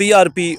PRP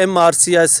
MRCS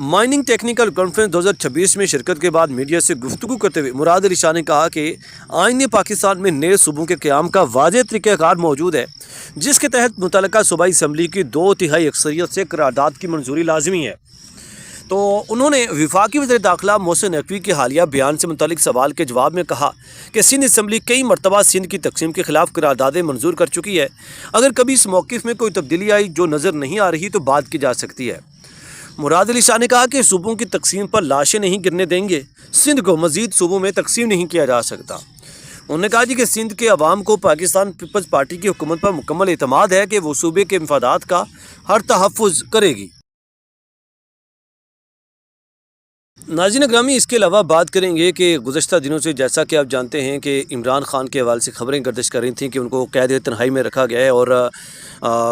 mining technical conference 2026 میں شرکت کے بعد میڈیا سے گفتگو کرتے ہوئے مراد علی شاہ نے کہا کہ آئین پاکستان میں نئے صوبوں کے قیام کا واضح طریقہ کار موجود ہے، جس کے تحت متعلقہ صوبائی اسمبلی کی 2/3 اکثریت سے قرارداد کی منظوری لازمی ہے۔ تو انہوں نے وفاقی وزیر داخلہ محسن نقوی کے حالیہ بیان سے متعلق سوال کے جواب میں کہا کہ سندھ اسمبلی کئی مرتبہ سندھ کی تقسیم کے خلاف قراردادیں منظور کر چکی ہے، اگر کبھی اس موقف میں کوئی تبدیلی آئی جو نظر نہیں آ رہی تو بات کی جا سکتی ہے۔ مراد علی شاہ نے کہا کہ صوبوں کی تقسیم پر لاشیں نہیں گرنے دیں گے، سندھ کو مزید صوبوں میں تقسیم نہیں کیا جا سکتا۔ انہوں نے کہا کہ سندھ کے عوام کو پاکستان پیپلز پارٹی کی حکومت پر مکمل اعتماد ہے کہ وہ صوبے کے مفادات کا ہر تحفظ کرے گی۔ ناظرین گرامی، اس کے علاوہ بات کریں گے کہ گزشتہ دنوں سے جیسا کہ آپ جانتے ہیں کہ عمران خان کے حوالے سے خبریں گردش کر رہی تھیں کہ ان کو قید تنہائی میں رکھا گیا ہے، اور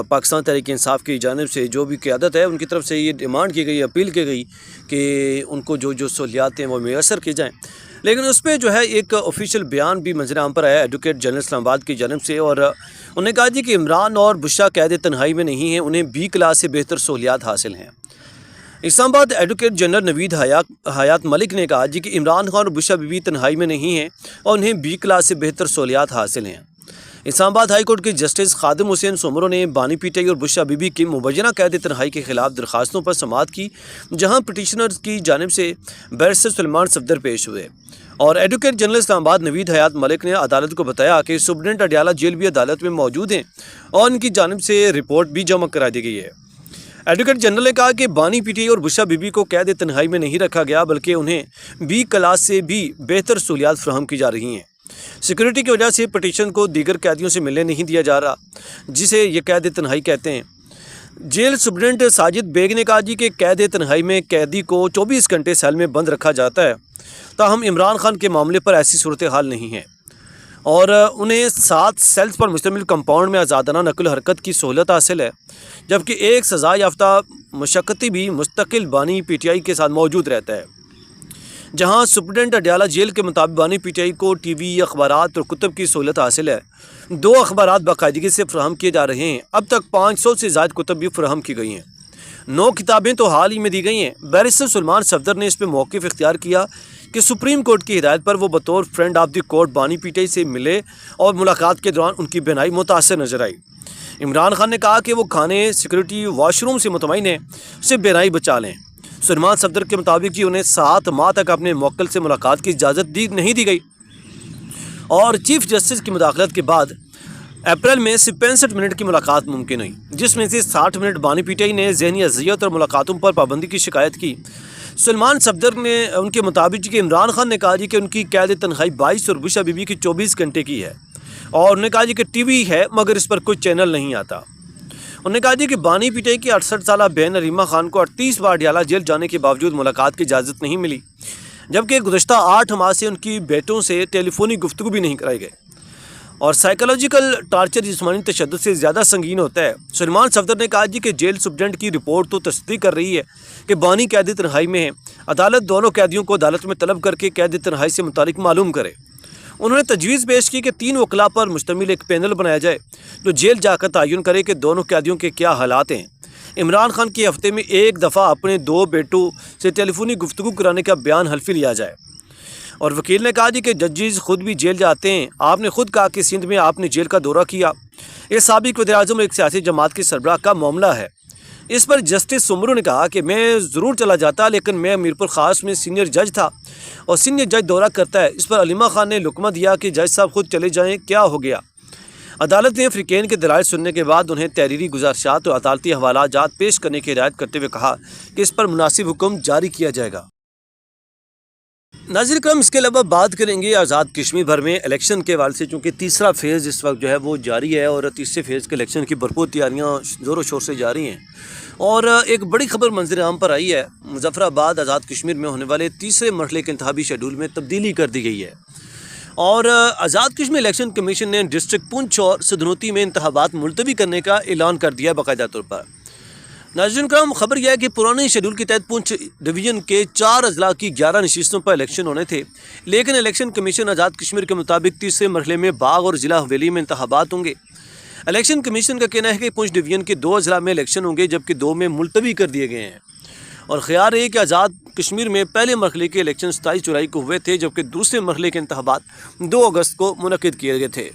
پاکستان تحریک انصاف کی جانب سے جو بھی قیادت ہے ان کی طرف سے یہ ڈیمانڈ کی گئی، اپیل کی گئی کہ ان کو جو سہولیات ہیں وہ میسر کی جائیں، لیکن اس پہ جو ہے ایک آفیشیل بیان بھی منظر عام پر آیا ایڈوکیٹ جنرل اسلام آباد کی جانب سے، اور انہوں نے کہا کہ عمران اور بشرا قید تنہائی میں نہیں ہیں، انہیں B کلاس سے بہتر سہولیات حاصل ہیں۔ اسلام آباد ایڈوکیٹ جنرل نوید حیات ملک نے کہا کہ عمران خان اور بشرا بی بی تنہائی میں نہیں ہیں اور انہیں B کلاس سے بہتر سہولیات حاصل ہیں۔ اسلام آباد ہائی کورٹ کے جسٹس خادم حسین سومرو نے بانی پی ٹی آئی اور بشرا بی بی کی مبینہ قید تنہائی کے خلاف درخواستوں پر سماعت کی، جہاں پٹیشنرز کی جانب سے بیرسٹر سلمان صفدر پیش ہوئے، اور ایڈوکیٹ جنرل اسلام آباد نوید حیات ملک نے عدالت کو بتایا کہ سپرنٹنڈنٹ اڈیالہ جیل بھی عدالت میں موجود ہیں اور ان کی جانب سے رپورٹ بھی جمع کرا دی گئی ہے۔ ایڈوکیٹ جنرل نے کہا کہ بانی پی ٹی آئی اور بشرا بی بی کو قید تنہائی میں نہیں رکھا گیا، بلکہ انہیں B کلاس سے بھی بہتر سہولیات فراہم کی جا رہی ہیں۔ سیکورٹی کی وجہ سے پٹیشن کو دیگر قیدیوں سے ملنے نہیں دیا جا رہا، جسے یہ قید تنہائی کہتے ہیں۔ جیل سپرنٹنڈنٹ ساجد بیگ نے کہا کہ قید تنہائی میں قیدی کو 24 گھنٹے سیل میں بند رکھا جاتا ہے، تاہم عمران خان کے معاملے پر ایسی صورتحال نہیں ہے، اور انہیں 7 سیلز پر مشتمل کمپاؤنڈ میں آزادانہ نقل و حرکت کی سہولت حاصل ہے، جبکہ ایک سزا یافتہ مشقتی بھی مستقل بانی پی ٹی آئی کے ساتھ موجود رہتا ہے، جہاں سپرنٹنڈنٹ اڈیالہ جیل کے مطابق بانی پی ٹی آئی کو ٹی وی، اخبارات اور کتب کی سہولت حاصل ہے۔ 2 اخبارات باقاعدگی سے فراہم کیے جا رہے ہیں، اب تک 500 سے زائد کتب بھی فراہم کی گئی ہیں، 9 کتابیں تو حال ہی میں دی گئی ہیں۔ بیرسٹر سلمان صفدر نے اس پہ موقف اختیار کیا کہ سپریم کورٹ کی ہدایت پر وہ بطور فرینڈ آف دی کورٹ بانی پی ٹی آئی سے ملے، اور ملاقات کے دوران ان کی بینائی متاثر نظر آئی۔ عمران خان نے کہا کہ وہ کھانے، سیکورٹی، واش روم سے مطمئن ہیں، اسے بینائی بچا لیں۔ سلمان صفدر کے مطابق انہیں 7 ماہ تک اپنے موکل سے ملاقات کی اجازت نہیں دی گئی، اور چیف جسٹس کی مداخلت کے بعد اپریل میں 65 منٹ کی ملاقات ممکن ہوئی، جس میں سے 60 منٹ بانی پی ٹی آئی نے ذہنی اذیت اور ملاقاتوں پر پابندی کی شکایت کی۔ سلمان صفدر نے ان کے مطابق کہ عمران خان نے کہا کہ ان کی قید تنہائی 22 اور بشرا بی بی کی 24 گھنٹے کی ہے، اور انہوں نے کہا کہ ٹی وی ہے مگر اس پر کوئی چینل نہیں آتا۔ انہوں نے کہا کہ بانی پی ٹی آئی کی 68 سالہ بہن عریمہ خان کو 38 بار اڈیالہ جیل جانے کے باوجود ملاقات کی اجازت نہیں ملی، جبکہ گزشتہ 8 ماہ سے ان کی بیٹوں سے ٹیلی فونی گفتگو بھی نہیں کرائی گئی، اور سائیکولوجیکل ٹارچر جسمانی تشدد سے زیادہ سنگین ہوتا ہے۔ سلمان صفدر نے کہا کہ جیل سپرنٹنڈنٹ کی رپورٹ تو تصدیق کر رہی ہے کہ بانی قید تنہائی میں ہے، عدالت دونوں قیدیوں کو عدالت میں طلب کر کے قید تنہائی سے متعلق معلوم کرے۔ انہوں نے تجویز پیش کی کہ 3 وکلاء پر مشتمل ایک پینل بنایا جائے جو جیل جا کر تعین کرے کہ دونوں قیدیوں کے کیا حالات ہیں۔ عمران خان کی ہفتے میں 1 دفعہ اپنے 2 بیٹوں سے ٹیلی فونی گفتگو کرانے کا بیان حلفی لیا جائے، اور وکیل نے کہا کہ ججز خود بھی جیل جاتے ہیں، آپ نے خود کہا کہ سندھ میں آپ نے جیل کا دورہ کیا، یہ سابق وزیر اعظم اور ایک سیاسی جماعت کے سربراہ کا معاملہ ہے۔ اس پر جسٹس سومرو نے کہا کہ میں ضرور چلا جاتا، لیکن میں میرپور خاص میں سینئر جج تھا اور سینئر جج دورہ کرتا ہے۔ اس پر علیمہ خان نے لکمہ دیا کہ جج صاحب خود چلے جائیں، کیا ہو گیا؟ عدالت نے فریقین کے دلائل سننے کے بعد انہیں تحریری گزارشات اور عدالتی حوالات جات پیش کرنے کی ہدایت کرتے ہوئے کہا کہ اس پر مناسب حکم جاری کیا جائے گا۔ ناظرین کرام، اس کے علاوہ بات کریں گے آزاد کشمیر بھر میں الیکشن کے حوالے سے، چونکہ تیسرا فیز اس وقت جو ہے وہ جاری ہے، اور تیسرے فیز کے الیکشن کی بھرپور تیاریاں زور و شور سے جاری ہیں، اور ایک بڑی خبر منظر عام پر آئی ہے۔ مظفر آباد آزاد کشمیر میں ہونے والے تیسرے مرحلے کے انتخابی شیڈول میں تبدیلی کر دی گئی ہے، اور آزاد کشمیر الیکشن کمیشن نے ڈسٹرکٹ پونچھ اور سدنوتی میں انتخابات ملتوی کرنے کا اعلان کر دیا باقاعدہ طور پر۔ ناظرین کرام، خبر یہ ہے کہ پرانے شیڈول کے تحت پونچھ ڈویژن کے 4 اضلاع کی 11 نشستوں پر الیکشن ہونے تھے، لیکن الیکشن کمیشن آزاد کشمیر کے مطابق تیسرے مرحلے میں باغ اور ضلع حویلی میں انتخابات ہوں گے۔ الیکشن کمیشن کا کہنا ہے کہ پونچھ ڈویژن کے 2 اضلاع میں الیکشن ہوں گے، جبکہ 2 میں ملتوی کر دیے گئے ہیں، اور خیال ہے کہ آزاد کشمیر میں پہلے مرحلے کے الیکشن 27 جولائی کو ہوئے تھے، جبکہ دوسرے مرحلے کے انتخابات 2 اگست کو منعقد کیے گئے تھے۔